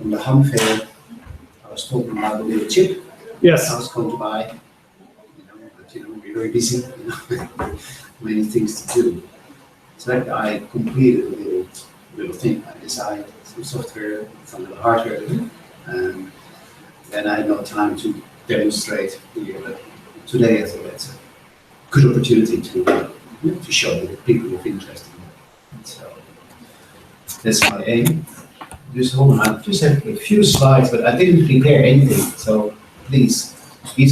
on the home fair, I was talking about the little chip Yes. I was going to buy. But we're very busy, many things to do. So I completed a little thing. I designed some software, some little hardware, and then I had no time to demonstrate here. But today, I thought it's a good opportunity to show the people with interest in it. So that's my aim. Just hold on, I just have a few slides, but I didn't prepare anything. So please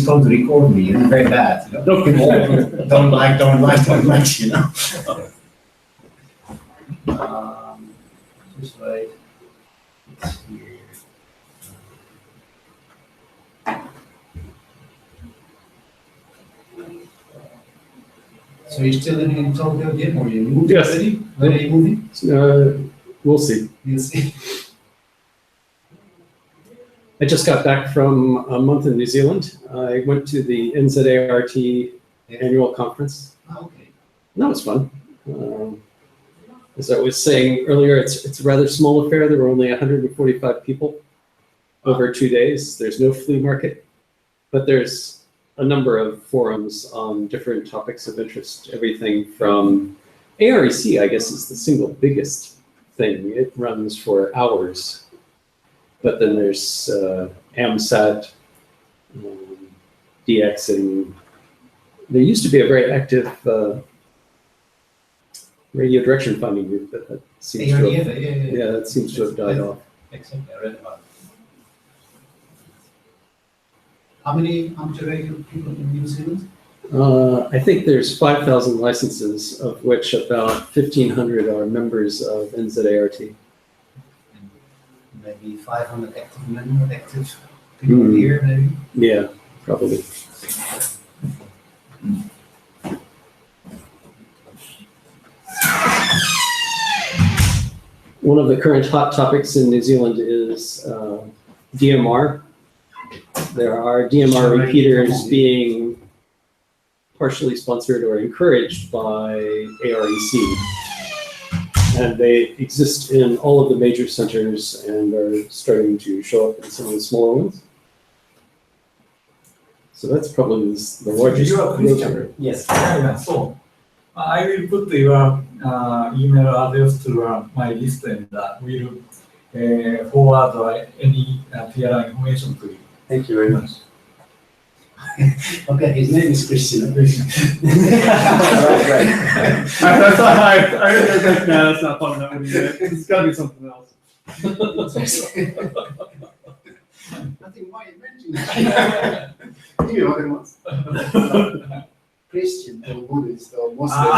come to record me. It's very bad. Don't like, Just wait. It's here. So you're still living in Tokyo, Jim, or you moved already? When are you moving? We'll see. We'll see. I just got back from a month in New Zealand. I went to the NZART annual conference. Oh, okay. That was fun. As I was saying earlier, it's a rather small affair. There were only 145 people over 2 days. There's no flea market, but there's a number of forums on different topics of interest. Everything from AREC, I guess, is the single biggest thing. It runs for hours. But then there's AMSAT, DXing. There used to be a very active radio direction finding group, but that seems to have, that seems to have died off. Exactly, I read about it. How many amateur radio people in New Zealand? I think there's 5,000 licenses, of which about 1,500 are members of NZART. Maybe 500 active people here, maybe? Yeah, probably. One of the current hot topics in New Zealand is DMR. There are DMR repeaters being partially sponsored or encouraged by AREC. And they exist in all of the major centers and are starting to show up in some of the smaller ones. So that's probably the largest. You are Christian? Yes. Yeah, so I will put your email address to my list and we'll forward any TIARA information to you. Thank you very much. Okay, his name is Christian. Right. I heard that. No, that's not fun enough. It's got to be something else. Nothing why you mentioned that. You know what Christian or Buddhist or Muslim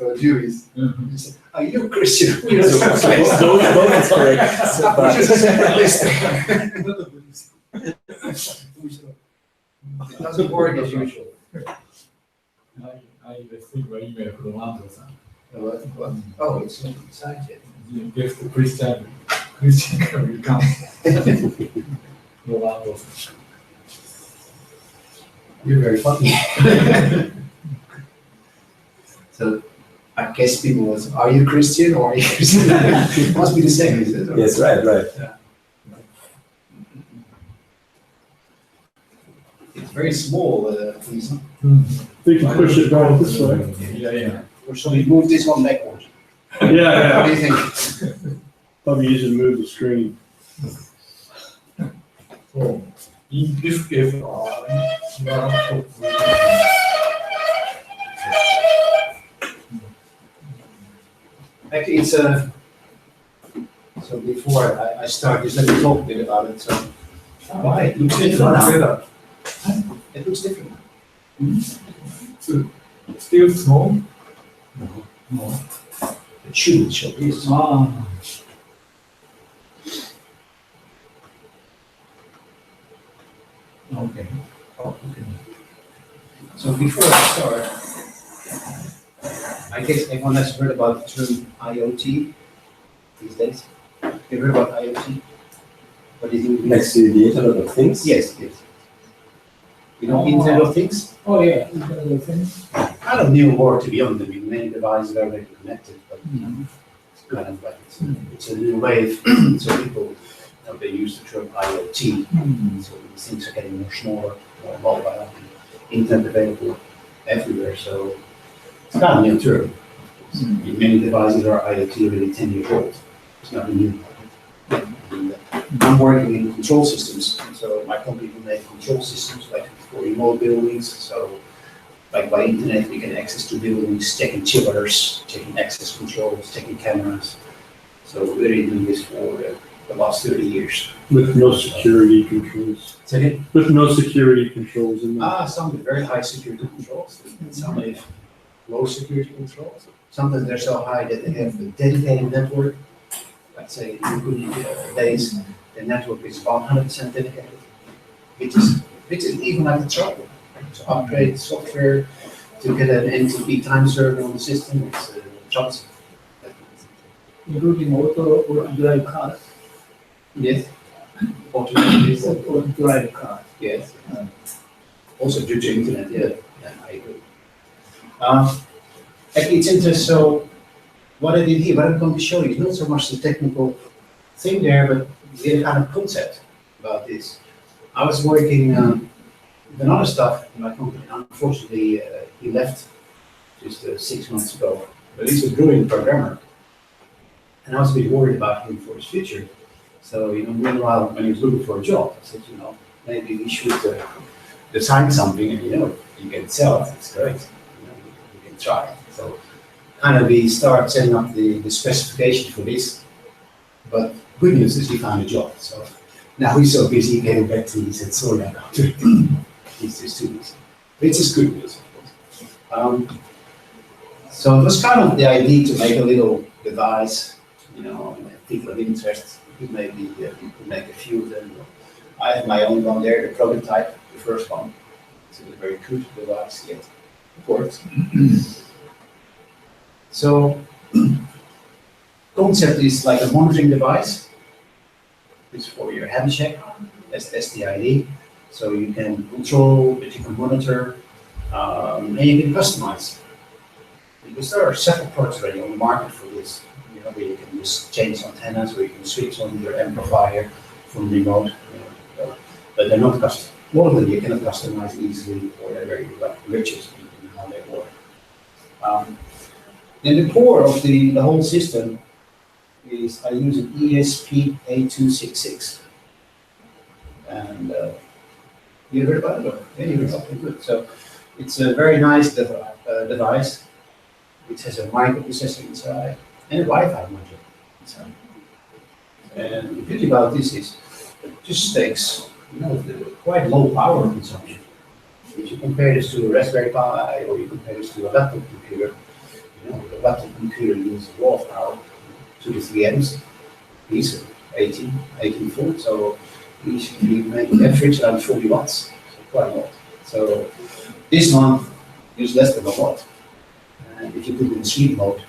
or Jewish. Are you Christian? Both is correct. It doesn't work as usual. I received an email from Andrew-san. What? Oh, it's not inside yet. Yes, the Christian will come. No Andrew-san. You're very funny. So I guess people was, are you Christian or are you Christian? It must be the same, is it? Yes, right. Yeah. It's very small, please. You can push it back this way. Yeah. Or shall we move this one backwards? Yeah. What do you think? Probably easy to move the screen. So in this case, Actually, it's so before I start, just let me talk a bit about it. So, why? It looks different now. It looks different. Still small? No. It shouldn't show this. Okay. So before I start, I guess everyone has heard about the term IoT these days. You heard about IoT? What do you think? Next to the Internet of Things? Yes. You know, Internet of Things? Oh yeah, Internet of Things. I don't new word, to be honest. I mean, many devices are already connected, but it's kind of like it's a new wave. So people what they use to term IoT. So these things are getting more smaller, more mobile, internet available everywhere. So it's kind of new term. Many devices are IoT already 10 years old. It's not new. And, I'm working in control systems, so my company will make control systems like for remote buildings. So, like by internet, we can access to buildings, checking chillers, checking access controls, checking cameras. So we're really doing this for the last 30 years. With no security controls. Second, With no security controls in them. some with very high security controls, some with low security controls. Sometimes they're so high that they have a dedicated network. Let's say in good days, the network is 100% dedicated, which is even like a trouble. To upgrade software, to get an NTP time server on the system, it's trouble. Including auto or drive cars. Yes. Automated. Or drive cars. Yes. Also due to internet, yeah, I agree. Actually, it's interesting. So, what I did here, what I'm going to show you is not so much the technical thing there, but the kind of concept about this. I was working with another stuff in my company. Unfortunately, he left just 6 months ago. But he's a brilliant programmer, and I was a bit worried about him for his future. So, meanwhile, when he was looking for a job, I said, maybe we should design something, and you can sell it. It's great. You can try it. So, kind of we start setting up the specification for this. But good news is he found a job. So now he's so busy getting back to me. He said, sorry, I can't do it. He's just too busy. Which is good news, of course. So it was kind of the idea to make a little device, people of interest. Maybe you could make a few of them. I have my own one there, the prototype, the first one. It's a very crude device, yet it works. So, concept is like a monitoring device. It's for your hand check. That's the idea. So you can control, but you can monitor, and you can customize. Because there are several products already on the market for this. Where you can just change antennas, where you can switch on your amplifier from remote. But they're not custom. All of them you cannot customize easily, or they're very rigid in how they work. Then the core of the whole system is I use an ESP8266. And you heard about it? Yeah, you heard about it. Good. So it's a very nice device which has a microprocessor inside and a Wi-Fi module inside. And the beauty about this is it just takes quite low power consumption. If you compare this to a Raspberry Pi or you compare this to a laptop computer, the laptop computer uses a lot of power, 2 to 3 amps, these 18 volts, so you make an average around 40 watts, so quite a lot. So this one uses less than a watt. And if you put it in sleep mode,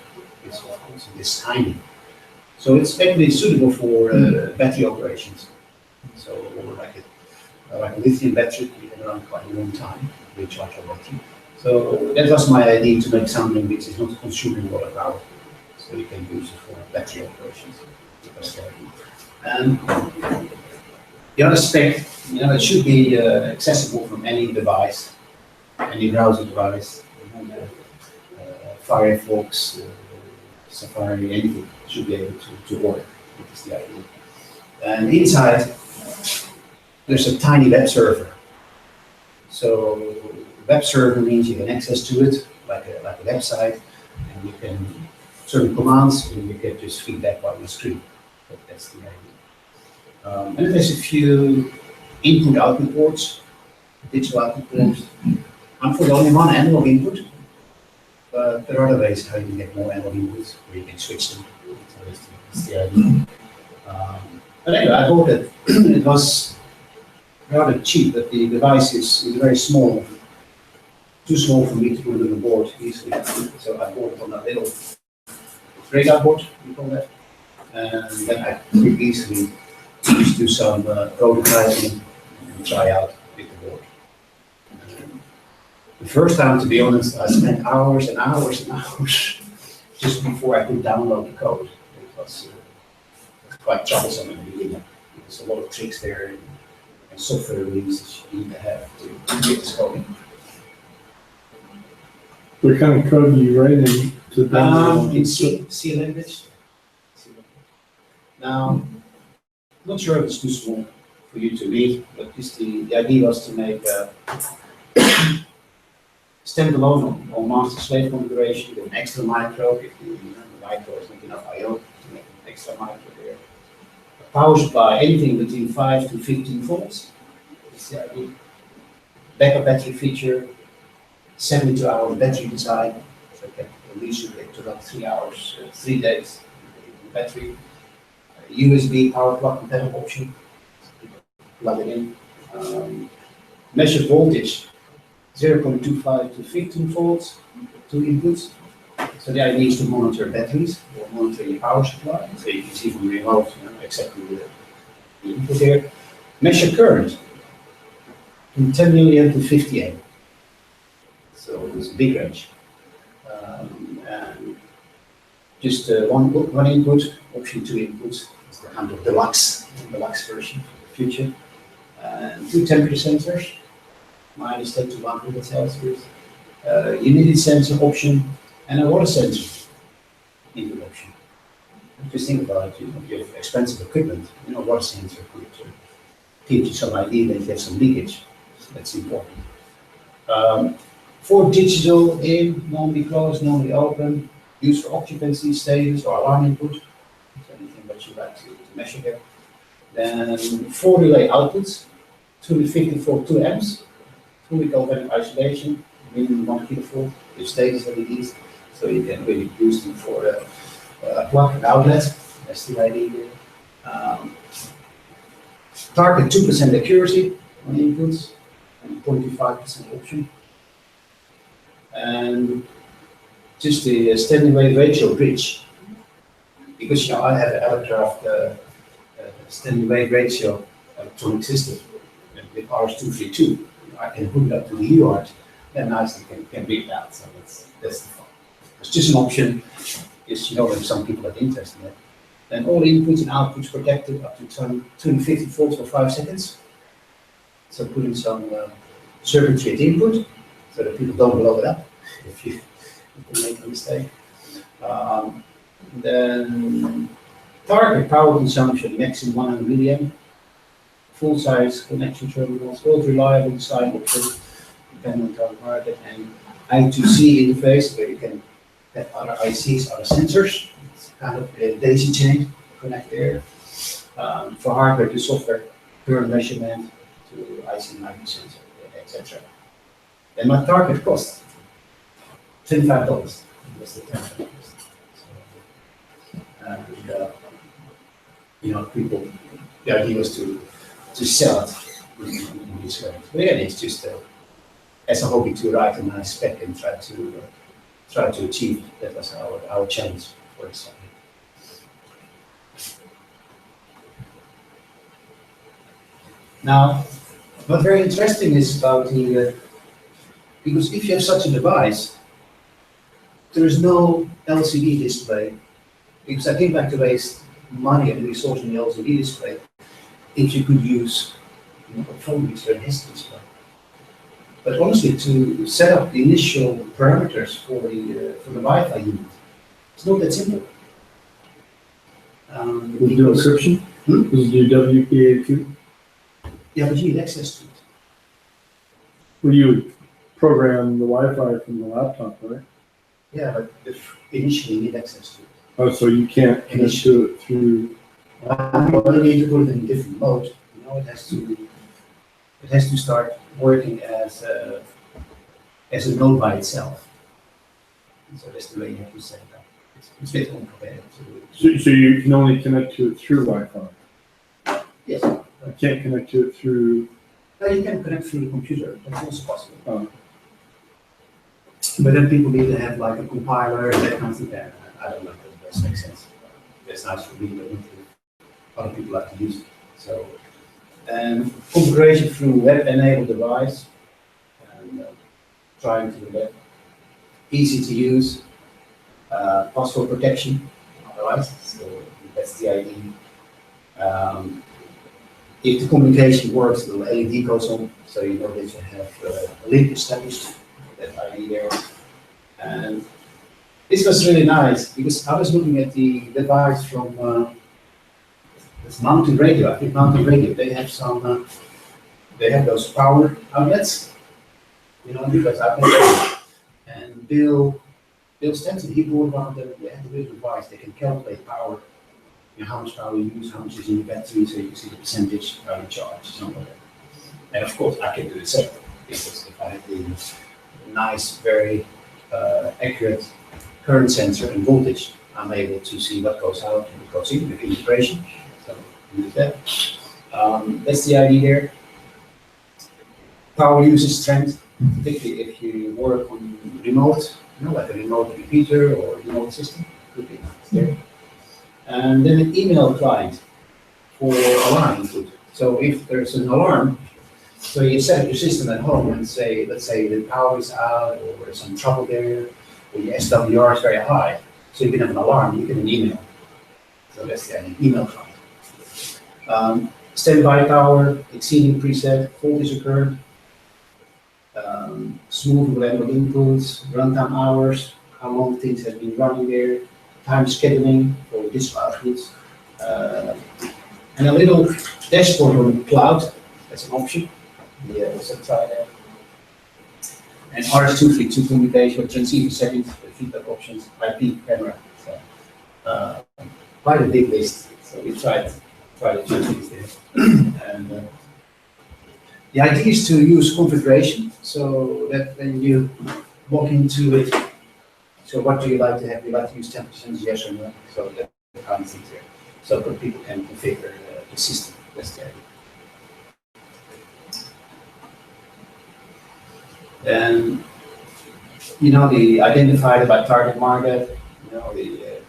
it's tiny. So it's actually suitable for battery operations. So like a lithium battery, you can run quite a long time, recharge your battery. So that was my idea, to make something which is not consuming a lot of power. So you can use it for battery operations. And the other spec, it should be accessible from any device, any browser device, Firefox, Safari, anything should be able to work. That is the idea. And inside, there's a tiny web server. So web server means you can access to it like a website, and you can certain commands, and you get just feedback on the screen. That's the idea. And there's a few input-output ports, digital output ports. I'm for the only one analog input, but there are other ways how you can get more analog inputs, where you can switch them. So that's the idea. But anyway, I thought that it was rather cheap, that the device is very small, too small for me to put it on the board easily. So I bought it on that little radar board, we call that. And then I could easily just do some prototyping and try out with the board. The first time, to be honest, I spent hours and hours and hours just before I could download the code. It was quite troublesome in the beginning. It's a lot of tricks there and software releases you need to have to get this going. What kind of code do you write in to download? In C language. Now, not sure if it's too small for you to read, but just the idea was to make a standalone or master-slave configuration with an extra micro. If the micro is not enough I/O to make an extra micro there. A power supply, anything between 5 to 15 volts. That's the idea. Backup battery feature, 72-hour battery design. So it can release it to about 3 hours, 3 days. Battery. USB power plug compatible option. Plug it in. Measure voltage, 0.25 to 15 volts, 2 inputs. So the idea is to monitor batteries or monitor your power supply. So you can see from remote exactly the input there. Measure current from 10 milliamp to 50 amp. So it's a big range. And just one input, option 2 inputs. It's the kind of deluxe version for the future. And 2 temperature sensors, -10 to 100 Celsius. Humidity sensor option, and a water sensor input option. Just think about it, you have expensive equipment, water sensor could give you some idea that you have some leakage. So that's important. 4 digital in, normally closed, normally open, used for occupancy, status, or alarm input. So anything that you like to measure there. Then 4 relay outputs, 250 for 2 amps, 2 galvanic isolation, minimum 1 kilovolt, with status LEDs, so you can really use them for a plug and outlet. That's the idea here. Target 2% accuracy on inputs and 0.25% option. And just the standing wave ratio bridge, because I have an Electraft standing wave ratio electronic system with RS-232. I can hook it up to the UART, then nicely can read that. So that's the fun. It's just an option. Is if some people are interested in it. Then all inputs and outputs protected up to 250 volts for 5 seconds. So putting some circuitry at input so that people don't blow it up if you make a mistake. Then target power consumption maximum 100 milliamp. Full size connection terminals, both reliable design option, depending on target market, and I2C interface where you can have other ICs, other sensors. It's kind of a daisy chain connect there. For hardware to software, current measurement to IC microsensor, etc. Then my target cost $25. That's the target cost. And people, the idea was to sell it in this way. But again, it's just as a hobby to write a nice spec and try to achieve. That was our challenge for this one. Now, what's very interesting is about the because if you have such a device, there is no LCD display. Because I think back to waste money and resource in the LCD display. If you could use a phone mixer and HIS display. But honestly, to set up the initial parameters for the Wi-Fi unit, it's not that simple. Will you do encryption? Will you do WPA2? Yeah, but you need access to it. Will you program the Wi-Fi from the laptop, right? Yeah, but initially you need access to it. Oh, so you can't connect to it through. You need to put it in a different mode. It has to start working as a node by itself. And so that's the way you have to set it up. It's a bit complicated. So you can only connect to it through Wi-Fi. Yes. You can't connect to it through. No, you can connect through the computer. That's also possible. Oh. But then people need to have like a compiler and that kind of thing. I don't know if that makes sense. That's nice for me, but other people like to use it. So, configuration through web-enabled device, and trying to get easy to use, password protection, otherwise. So that's the idea. If the communication works, the LED goes on, so you know that you have a link established, that ID there. And this was really nice because I was looking at the device from it's Mountain Radio. I think Mountain Radio. They have some. They have those power outlets, you know, because I think. And Bill Stenson, he bought one of them. They have a little device. They can calculate power. You know, how much power you use, how much is in your battery, so you can see the percentage how you charge, something like that. And of course, I can do the same because if I have the nice, very accurate current sensor and voltage, I'm able to see what goes out and what goes in with integration. So use that. That's the idea there. Power usage trend, particularly if you work on remote, you know, like a remote repeater or remote system, could be nice there. And then an email client for alarm input. So if there's an alarm, so you set up your system at home and say, let's say the power is out or there's some trouble there, or your SWR is very high, so you can have an alarm, you get an email. So that's the email client. Standby power, exceeding preset, voltage or current, smooth reliable inputs, runtime hours, how long things have been running there, time scheduling for disk outputs, and a little dashboard on the cloud, that's an option. Yeah, also try that. And RS-232 communication, transceiver settings, feedback options, IP camera. So, quite a big list. So we tried a few things there. And the idea is to use configuration so that when you walk into it, so what do you like to have? You like to use 10%, yes or no? So that kind of things there. So that people can configure the system. That's the idea. And you know, the identified by target market, you know, the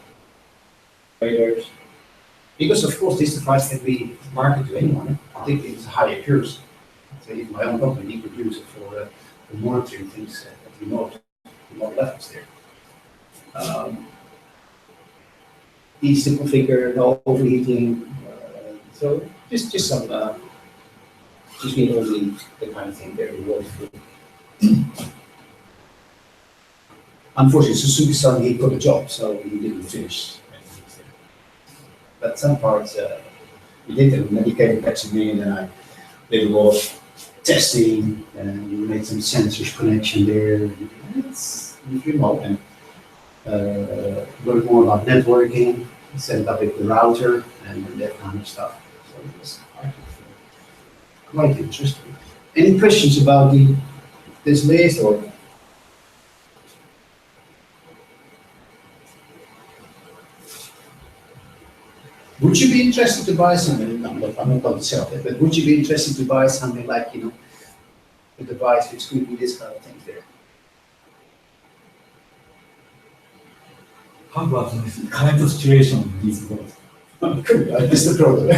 traders. Because of course this device can be marketed to anyone. I think it's a high accuracy. So if my own company could use it for monitoring things at remote levels there. Easy to configure, no overheating. So just some just need all the kind of thing there you work through. Unfortunately, Suzuki-san, he got a job, so he didn't finish. But some parts we did them, and then he came back to me, and then I did a lot of testing, and we made some sensors connection there. It's remote, and learned more about networking, set it up with the router, and that kind of stuff. So it was quite interesting. Any questions about this list or? Would you be interested to buy something? I'm not going to sell it, but would you be interested to buy something like, you know, a device which could be this kind of thing there? How about this current situation in these world? That's the problem.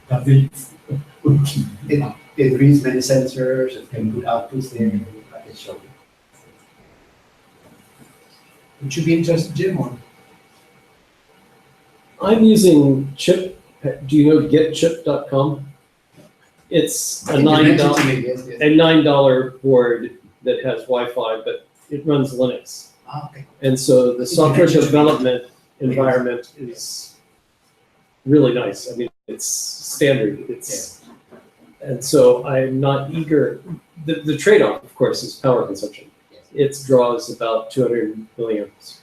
I will explain. It reads many sensors, it can put outputs there, I can show you. Would you be interested, Jim, or? I'm using Chip. Do you know getchip.com? It's a $9 board that has Wi-Fi, but it runs Linux. Okay. And so the software development environment is really nice. I mean, it's standard. And so I'm not eager. The trade-off, of course, is power consumption. It draws about 200 milliamps.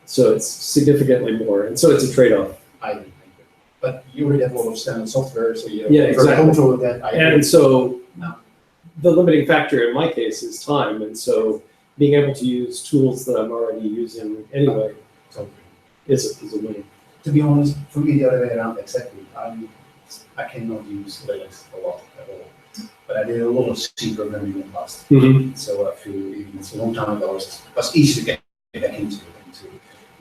So it's significantly more, and so it's a trade-off. I don't think that. But you already have all of standard software, so you have exactly. control of that. And so no. The limiting factor in my case is time, and so being able to use tools that I'm already using anyway is a win. To be honest, for me the other way around, exactly. I cannot use Linux a lot at all. But I did a lot of C programming in the past. Mm-hmm. So I feel even it's a long time ago, it was easy to get back into it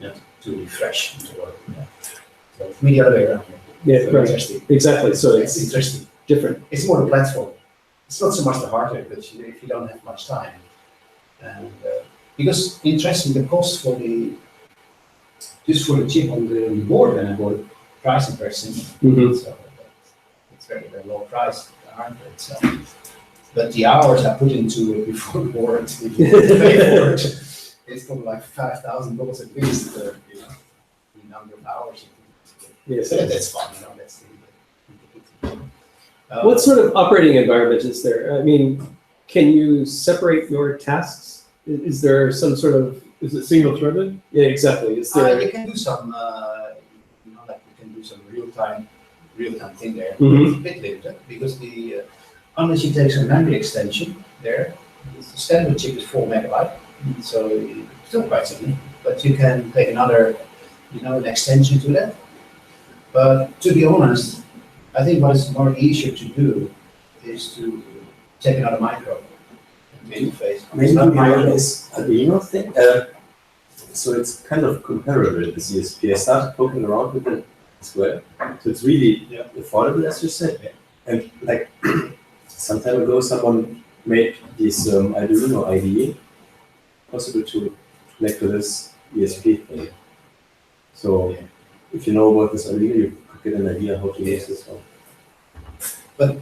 and to refresh into work. Yeah. So for me the other way around. Yeah, so right. Exactly. So it's interesting. Different. It's more the platform. It's not so much the hardware, but if you don't have much time. And because interesting, the cost for the just for the chip on the board, and I bought it, price is very simple. Mhm. So it's very, very low price, hardware itself. But the hours I put into it before the board, if you pay for it, it's probably like $5,000 at least, the number of hours. Yes. So that's fun, that's the. What sort of operating environment is there? I mean, can you separate your tasks? Is there some sort of, Is it single threaded? yeah, exactly. Is there? You can do some, like you can do some real-time thing there. Mhm. It's a bit limited because unless you take some memory extension there, the standard chip is 4 megabyte, so it's still quite significant. But you can take another, an extension to that. But to be honest, I think what is more easier to do is to take another micro and interface. Maybe It's not the micro. one is Arduino thing. So it's kind of comparable with the CSP. I started poking around with it as well. So it's really affordable, as you said. And like some time ago, someone made this Arduino IDE possible to connect to this ESP thing. So if you know about this Arduino, you could get an idea how to use this one. But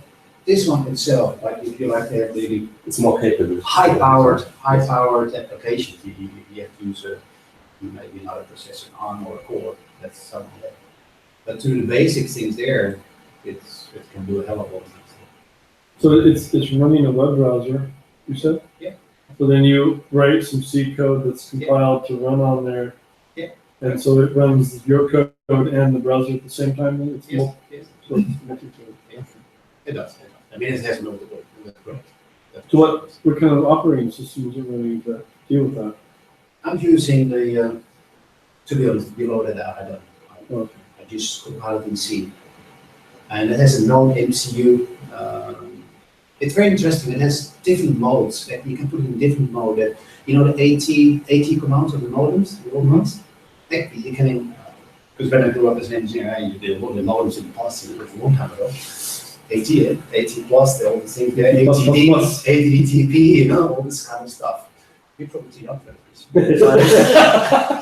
this one itself, like if you like to have the It's more capable. high-powered applications, you have to use maybe another processor on or a core. That's something that. But to the basic things there, it can do a hell of a lot. So it's running a web browser, you said? Yeah. So then you write some C code that's compiled to run on there. Yeah. And so it runs your code and the browser at the same time? Then it's Yes, yes. so it's multi-threaded. It does. I mean, it has no growth. So what kind of operating system is it running to deal with that? I'm using the, to be honest, below that I don't. Okay. I just compile it in C. And it has a known MCU. It's very interesting. It has different modes that you can put in different mode. That the AT commands of the modems, the old ones. Actually, you can, because when I grew up as an engineer, I did all the modems in the past, a long time ago. AT plus, all the things there, ATD, ATTP, all this kind of stuff. You're probably too young for this.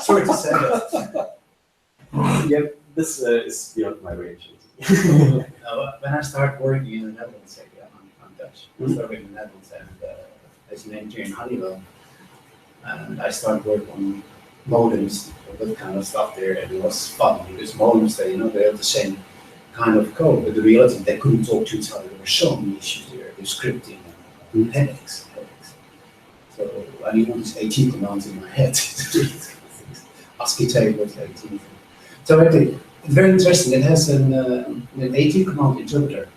Sorry to say that. Yeah, this is beyond my range. When I started working in the Netherlands, I'm Dutch. I started working in the Netherlands and as an engineer in Honeywell, and I started working on modems, that kind of stuff there, and it was fun because modems, they have the same kind of code, but the reality they couldn't talk to each other. There were so many issues there, the scripting and headaches. So I need all these AT commands in my head. ASCII tables, AT. So actually, it's very interesting. It has an AT command interpreter.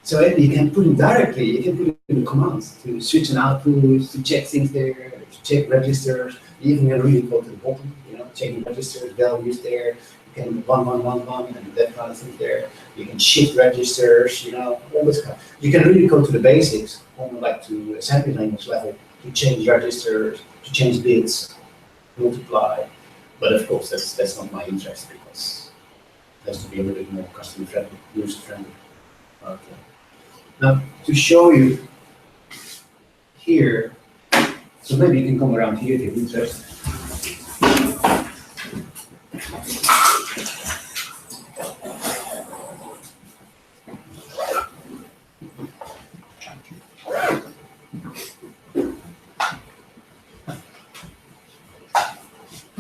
So actually, you can put it directly. You can put it in the commands to switch an output, to check things there, to check registers. You even can really go to the bottom, checking registers, values there. You can 1111 and that kind of thing there. You can shift registers, all this kind. You can really go to the basics, almost like to assembly language level, to change registers, to change bits, multiply. But of course, that's not my interest because it has to be a little bit more customer friendly, user friendly. Okay. Now to show you here, so maybe you can come around here if you're interested.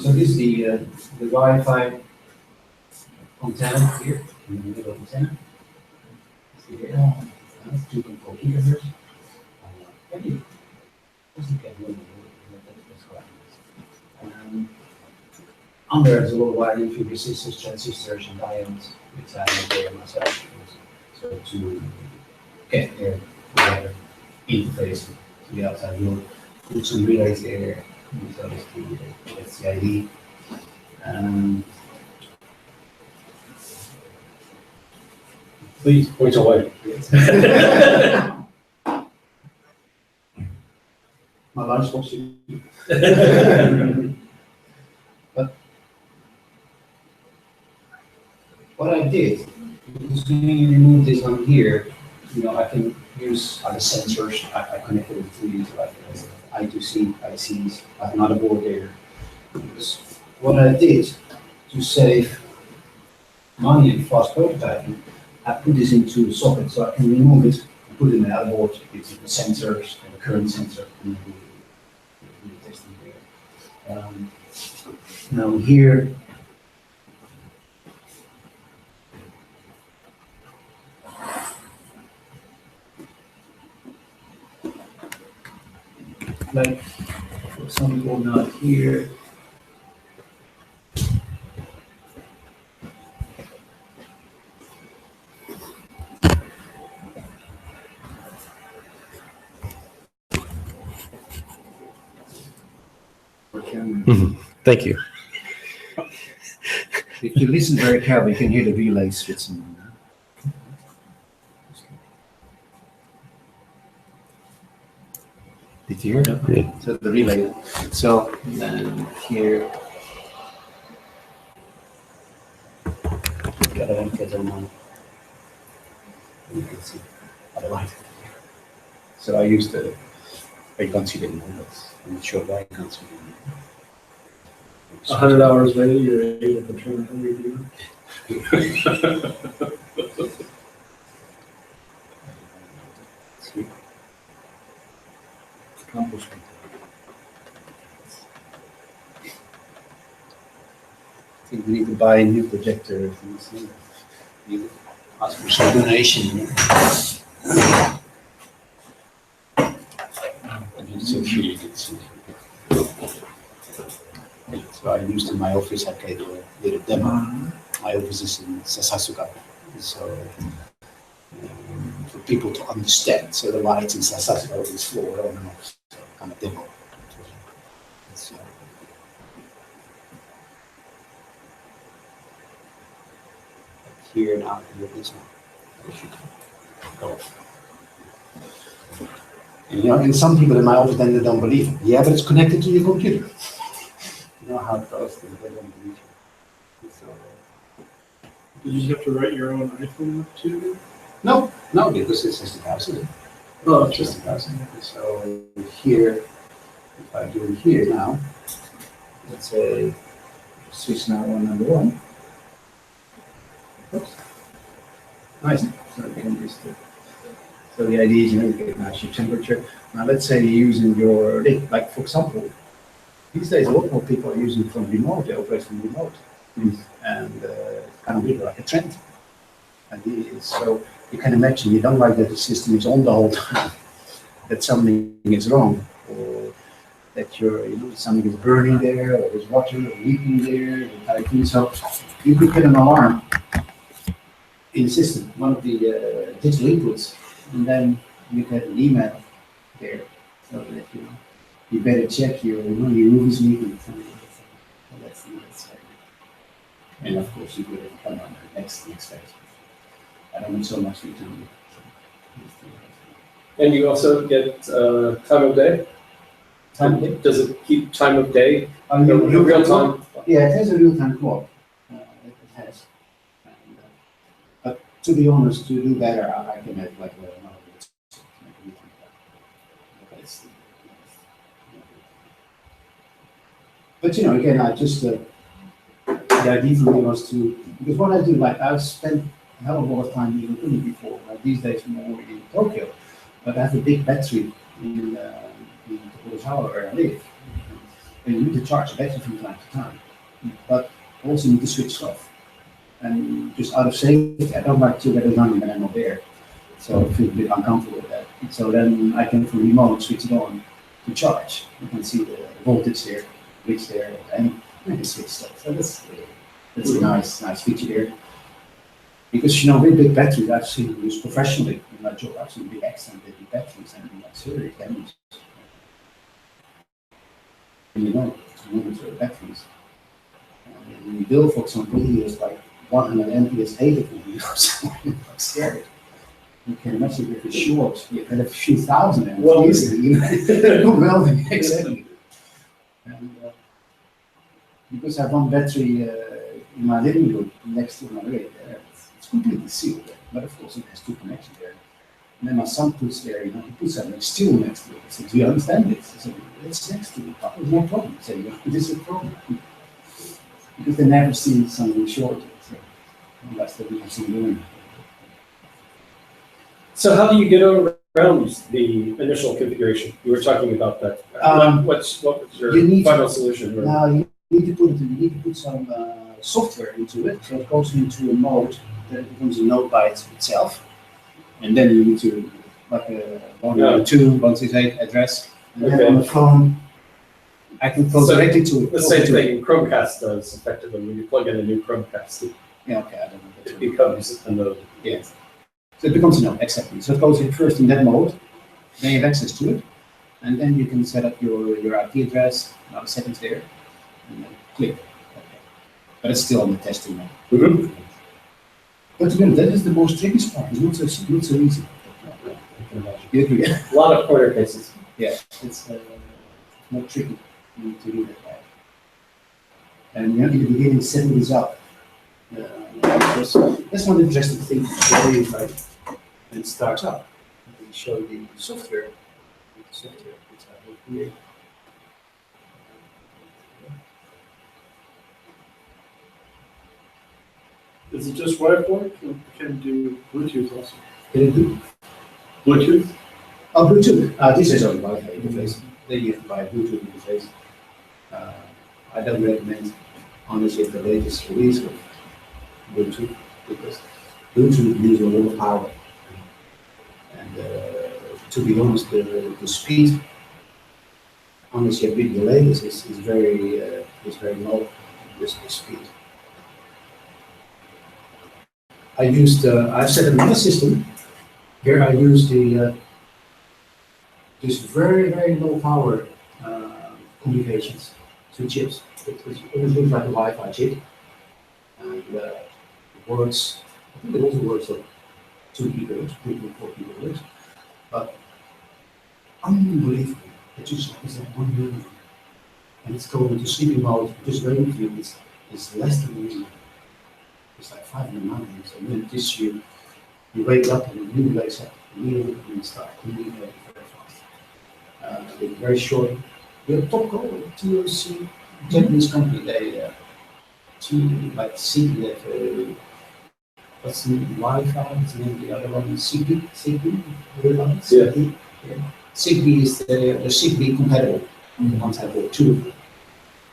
So this is the Wi-Fi antenna here, in the middle of the antenna. See here, that's 2.4 gigahertz. Maybe doesn't get one. Under is a little wiring for resistors, transistors, and diodes, which I have there myself. So to get there together, interface to the outside world, put some relays there. So that's the idea. Please point away. My lunchbox. But what I did, because when you remove this on here, I can use other sensors. I connected it to these like I2C, ICs. I have another board there. Because what I did to save money and fast prototyping, I put this into socket so I can remove it and put it in the other board. It's the sensors and the current sensor. And the testing there. Now here, like for example, now here. Thank you. If you listen very carefully, you can hear the relay switching. Did you hear that? Yeah. So the relay. So then here. Got to get them on. You can see otherwise. So I used the. I can't see the numbers. I'm not sure why I can't see them. 100 hours later, you're able to turn it and review. Accomplishment. I think we need to buy a new projector. You ask for some donation. So so I used in my office. I did a demo. My office is in Assoc, so for people to understand. So the lights in Assoc is floor on and off. So kind of demo. So, here now, with this one. And, you know, and some people in my office then they don't believe it. Yeah, but it's connected to your computer. You know how it goes, they don't believe it. So, Did you have to write your own iPhone up too? no, because it's 60,000. Oh, It's 60,000. So here, if I do it here now, let's say switch now on number one. Oops. Nice. So you can just so the idea is, you know, you get match your temperature. Now let's say you're using your, like for example, these days a lot more people are using from remote, they operate from remote. And it's kind of really like a trend. Idea is, so you can imagine you don't like that the system is on the whole time, that something is wrong, or that something is burning there, or there's water leaking there, so you could get an alarm in the system, one of the digital inputs, and then you get an email there, so that you better check your roof is leaking. So that's and of course you would come on the next phase. I don't know so much you can. And you also get time of day? Time of day? Does it keep time of day? Real time? Yeah, it has a real-time clock. It has. And, but to be honest, to do better, I can make like another But you know, again, I just the idea for me was to, because what I do, like I've spent a hell of a lot of time in Italy before. These days more in Tokyo, but I have a big battery in Tokugawa where I live. And you need to charge the battery from time to time, but also need to switch off. And just out of safety, I don't like to get it running when I'm not there. So I feel a bit uncomfortable with that. So then I can from remote switch it on to charge. You can see the voltage there, which there, and I can switch stuff. So that's a nice feature there. Because with big batteries, I've seen them used professionally in my job. I've seen big accidents with big batteries and like serious damage. And monitor batteries. And when you build, for example, it's like 100 amperes 8 of them, so I'm scared. You can imagine if it's short, you can have a few thousand amperes. Welding, exactly. And because I have one battery in my living room next to my rig, it's completely sealed. But of course, it has two connections there. And then my son puts there, he puts something steel next to it. I said, do you understand this? I said, it's next to it. There's no problem. I said, this is a problem. because they never see something short. So that's the reason doing. So how do you get around the initial configuration? You were talking about that. What was your you need final solution? Or- Now you need to put some software into it, so it goes into a mode that becomes a node by itself, and then you need to like a 192.168 address, and then Okay. on the phone, I can go So directly to it. The same thing Chromecast does effectively when you plug in a new Chromecast. Yeah, okay, I don't know. It becomes a node. Yeah. So it becomes a node, exactly. So it goes in first in that mode, then you have access to it, and then you can set up your IP address, all the settings there, and then click. Okay. But it's still on the testing mode. Mm-hmm. But again, that is the most tricky part. It's not so easy. You agree? A lot of corner cases. Yeah, it's not tricky to do that. Right? And you know, in the beginning, setting this up. That's one interesting thing to show you, like, when it starts up. We show the software. Which I will create. Is it just Wi-Fi? Or can it do Bluetooth also? Can it do? Bluetooth? Oh, Bluetooth. This is only Wi-Fi interface. Then you have to buy a Bluetooth interface. I don't recommend, honestly, the latest release of Bluetooth because Bluetooth uses a lot of power. And to be honest, the speed, unless you have big delays, is very low. This speed. I've set up another system. Here I use this very low power communications to chips. It always looks like a Wi-Fi chip, and it works. I think it also works on 2 gigahertz, 3.4 gigahertz, but unbelievable. It just is like 1 million, and it's going into sleeping mode. Just waiting for you. It's less than a million. It's like 500 millimeters, and then this you wake up and you wakes up immediately and you start communicating very fast. Very short. The top goal of TOC, Japanese company, they like CP, what's the Wi-Fi? What's the name of the other one? CP. CP. Yeah. CP is they're CP compatible. The ones have 2.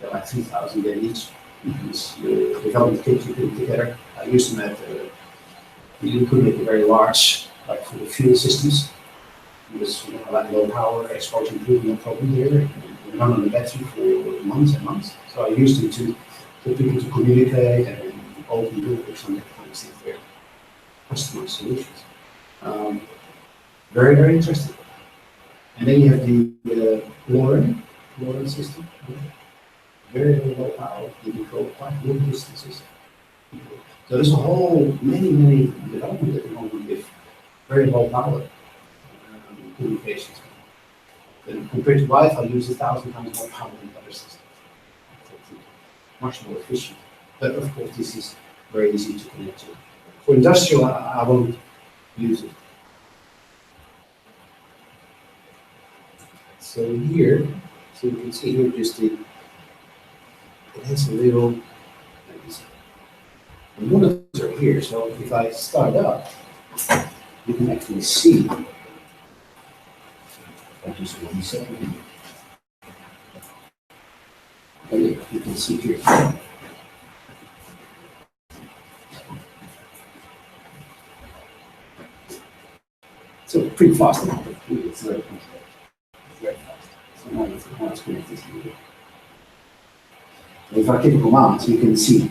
They're like 3,000 there each. The development kit you put together. I use them at. You could make it very large, like for the fuel systems. Because like low power, exposure improvement, no problem here. You run on the battery for months and months. So I use them for people to communicate and open doors and that kind of stuff there. Customer solutions. Very interesting. And then you have the LoRa system. Very low power. You control quite long distances. So there's a whole many development at the moment with very low power communications. And compared to Wi-Fi, uses 1,000 times more power than other systems. It's much more efficient. But of course, this is very easy to connect to. For industrial, I won't use it. So here, so you can see here just it has a little like this. The monitor here, so if I start up, you can actually see. Just 1 second. Oh, yeah, you can see here. So pretty fast. It's very fast. So now it's connected here. If I click a command, you can see.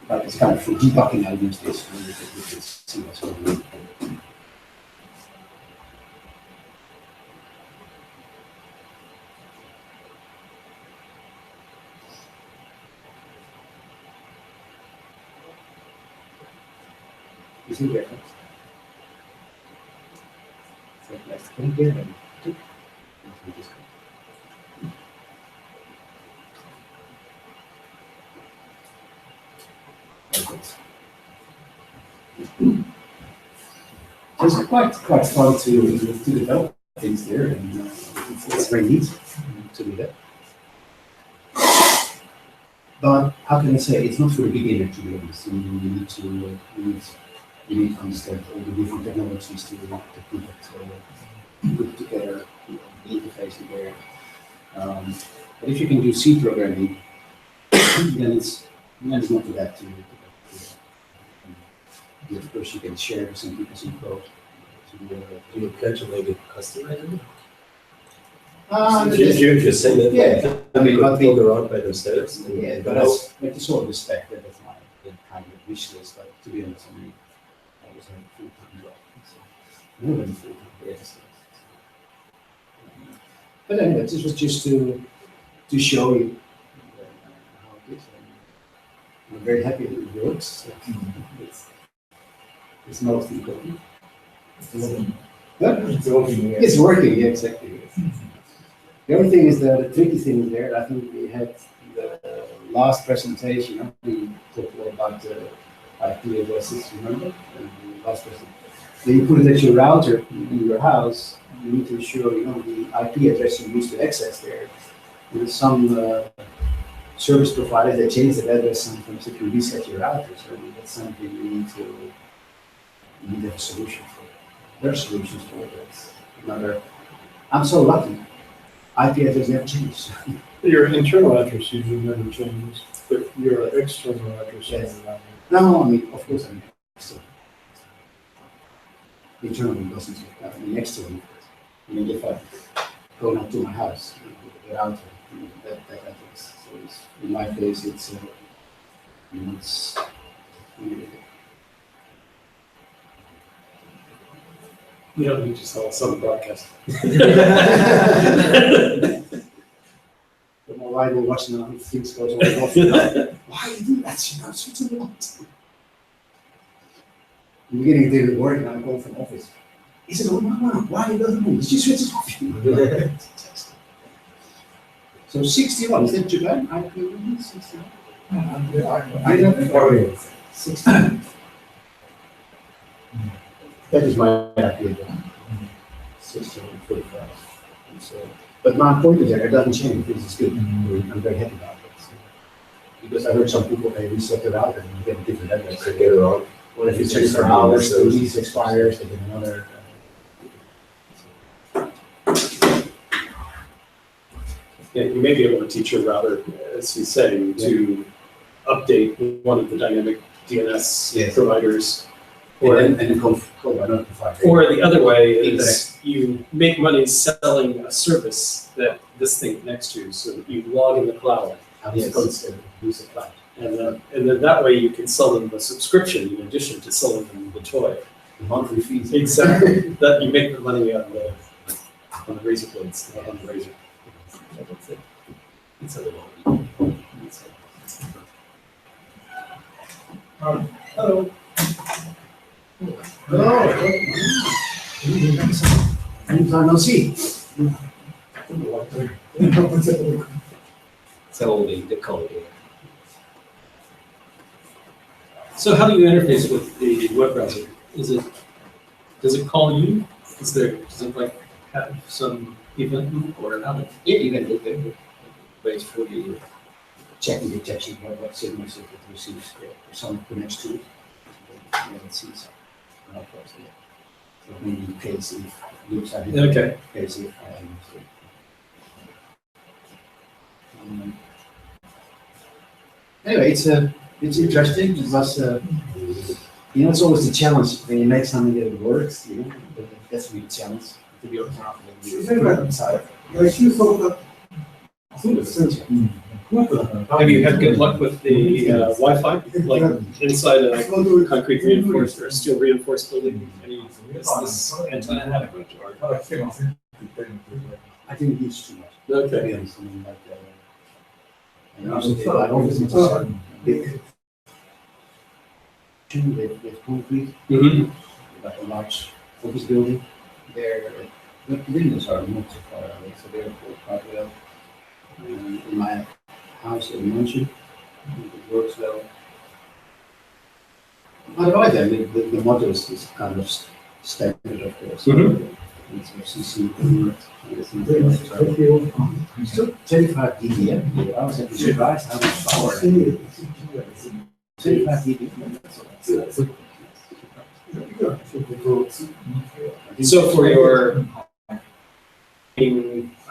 Like it's kind of for debugging, I use this. You can see what's going on. You see the difference? So let's click here and tick. So it's quite fun to develop things there, and it's very neat to do that. But how can I say, it's not for the beginner, to be honest. You need to understand all the different technologies to put together, the interface there. But if you can do C programming, then it's not too bad to of course you can share some people some code. Do you plan to make it customizable? Uh, If you send it, yeah, I mean, but poke around by themselves. yeah, but that's like the sort of respect that that's my kind of wish list. But to be honest, I mean, I was having a full-time job, so more than full-time, yes. But anyway, this was just to show you how it is. I'm very happy that it works. So it's most important. It's working, yeah, exactly. The only thing is the tricky thing is there. I think we had the last presentation. We talked about IP addresses. Remember? And the last presentation. When you put it at your router in your house, you need to ensure the IP address you use to access there. There's some service providers that change that address sometimes if you reset your router. So that's something you need to have a solution for. There are solutions for it. I'm so lucky. IP address never changes. Your internal address usually never changes, but your external address. Yes. No, I mean, of course, I mean, so the internal one doesn't change. I mean, external. I mean, if I go now to my house, the router, that address. So in my case, it's You don't need to sell some broadcast. But my wife will watch now, things goes all off. Why you do that? Switch it on. In the beginning, it didn't work, and I'm going from office. He said, oh, no, why it doesn't move? Did you switch it off? So 61, is that too bad? I could 61. I don't 61. That is my idea. 645. So, but my point is that it doesn't change. This is good. I'm very happy about it. So, because I heard some people they reset it out and you get a different address. They get it wrong. Or if you change for hours, the lease expires, they get another. Yeah, you may be able to teach your router, as he's saying, to update one of the dynamic DNS providers. Or and then call identify. Or the other way is you make money selling a service that this thing connects to, so that you log in the cloud. Use the cloud. And then that way you can sell them the subscription in addition to selling them the toy. The monthly fees. Exactly. That you make the money on the razor blades, not on the razor. That's it. It's a little. Hello. Hello. Long time no see. So the code. So how do you interface with the web browser? Does it call you? Does it like have some event loop or how? Yeah, you can look at it. Waits for the checking detection what signals it receives or some connects to it. And it sees how close it is. So maybe case if looks at it. Okay. Case if anyway, it's interesting because it's always the challenge when you make something that works. But that's really a challenge to be honest. Have you had good luck with the Wi-Fi? Like inside a concrete reinforced or steel reinforced building? Is this antenna adequate? I didn't use too much. Okay. To be honest, I mean, I always need to big with concrete, like a large office building. The windows are not so far away, so they're quite well. In my house in mansion, it works well. Otherwise, the model is kind of standard, of course. It's FCC. Still 35 dB. I was actually surprised how much power. 35 dB. So for your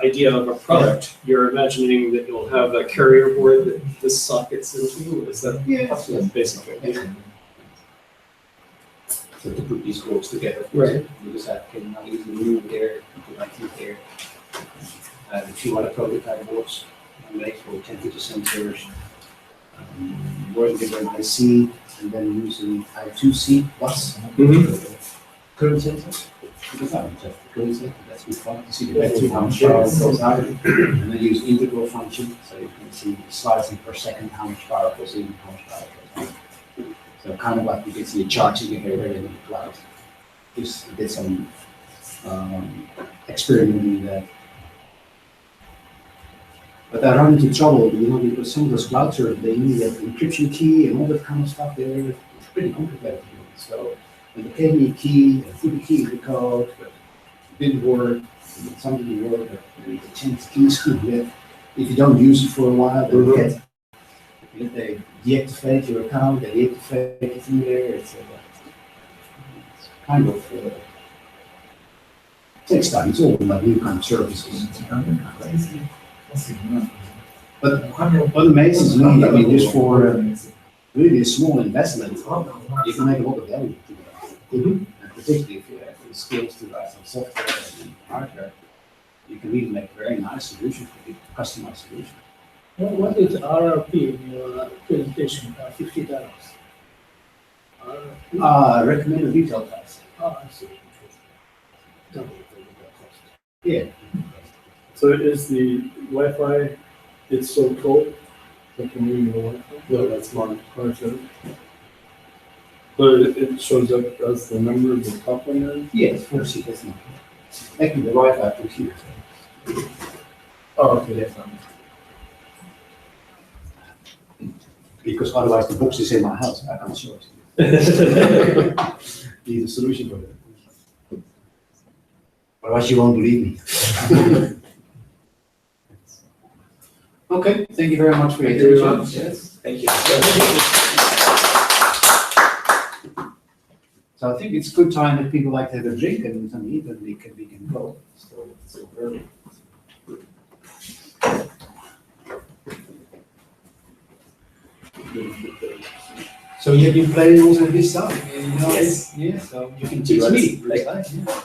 idea of a product, you're imagining that you'll have a carrier board that this sockets into? Is that Yes. that's basically? So to put these cords together. Right. Because I can now easily move there, put my teeth there. If you want a prototype boards, I make for temperature sensors, working with an IC, and then using I2C plus current sensor. Because I don't have the current sensor, that's good fun to see the battery, how much power goes out. And then use integral function, so you can see slicing per second how much power goes in, how much power goes out. So kind of like you can see a charging behavior in the cloud. Just did some experimenting with that. But I run into trouble, because some of those cloud servers, they need that encryption key and all that kind of stuff there. It's pretty complicated. So when they gave me a key, I put the key in the code, but it didn't work. Something didn't work, but you need to change the keys to it. If you don't use it for a while, then they deactivate your account, they deactivate it in there. It's kind of takes time. It's all like new kind of services. But what amazes me, I mean, just for really a small investment, you can make a lot of value to that. And particularly if you have the skills to write some software and hardware, you can really make a very nice solution for people, customized solution. What is RRP in your presentation? $50. Recommended retail price. Oh, I see. Double the cost. Yeah. So is the Wi-Fi, it's so cold, that can use the Wi-Fi? No, that's more. But it shows up as the number of the top one there? Yes, of course, that's not. Actually, the Wi-Fi computer. Oh, okay, that's not. Because otherwise the box is in my house, I can't show it to you. Need a solution for that. Otherwise you won't believe me. Okay, thank you very much for your Thank you very attention. much. Yes. Thank you. So I think it's good time if people like to have a drink and some eat, and we can go. So it's so early. So you've been playing also this stuff, Yes. Yeah, so you can teach me. Right. Yeah.